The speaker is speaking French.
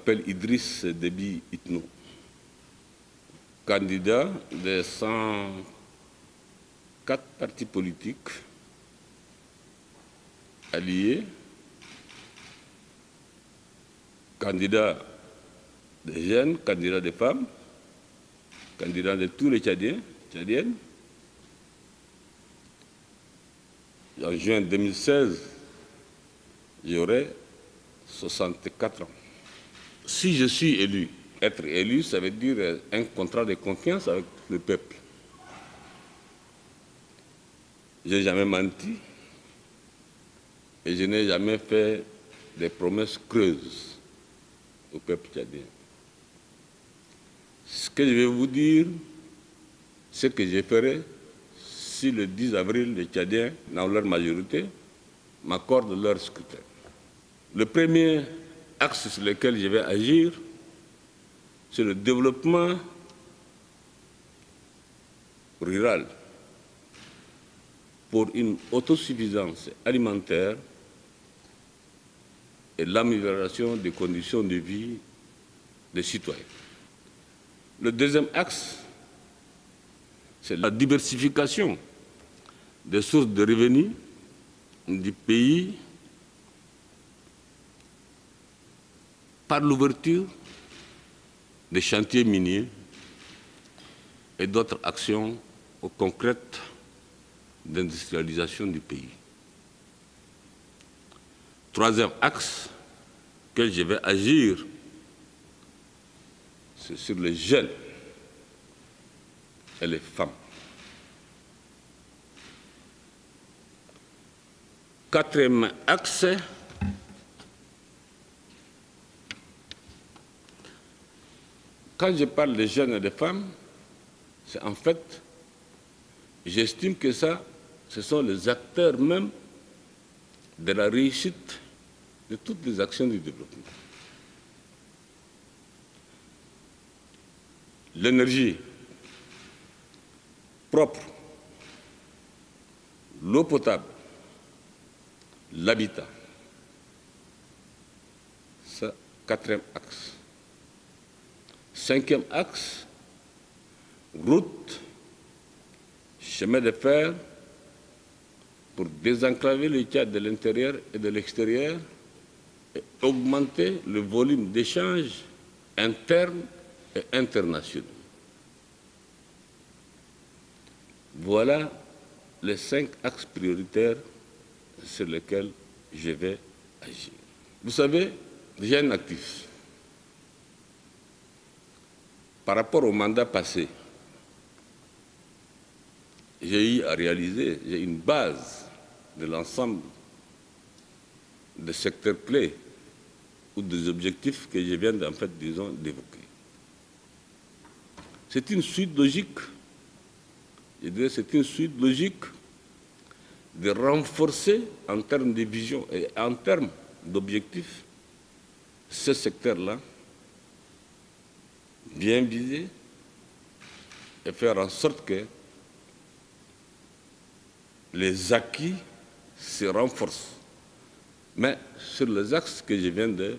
m'appelle Idriss Déby Itno, candidat des 104 partis politiques alliés, candidat des jeunes, candidat des femmes, candidat de tous les Tchadiens, Tchadiennes. En juin 2016, j'aurai 64 ans. Si je suis élu, être élu, ça veut dire un contrat de confiance avec le peuple. Je n'ai jamais menti et je n'ai jamais fait des promesses creuses au peuple tchadien. Ce que je vais vous dire, c'est que je ferai si le 10 avril, les Tchadiens, dans leur majorité, m'accordent leur scrutin. Le premier axe sur lequel je vais agir, c'est le développement rural pour une autosuffisance alimentaire et l'amélioration des conditions de vie des citoyens. Le deuxième axe, c'est la diversification des sources de revenus du pays par l'ouverture des chantiers miniers et d'autres actions concrètes d'industrialisation du pays. Troisième axe que je vais agir, c'est sur les jeunes et les femmes. Quatrième axe, quand je parle des jeunes et des femmes, c'est en fait, j'estime que ce sont les acteurs même de la réussite de toutes les actions du développement. L'énergie propre, l'eau potable, l'habitat, c'est le quatrième axe. Cinquième axe, route, chemin de fer pour désenclaver le Tchad de l'intérieur et de l'extérieur et augmenter le volume d'échanges internes et internationaux. Voilà les 5 axes prioritaires sur lesquels je vais agir. Vous savez, les jeunes actifs, par rapport au mandat passé, j'ai eu à réaliser, j'ai une base de l'ensemble des secteurs clés ou des objectifs que je viens d'évoquer. C'est une suite logique, je dirais c'est une suite logique de renforcer en termes de vision et en termes d'objectifs ce secteur-là, bien viser et faire en sorte que les acquis se renforcent, mais sur les axes que je viens de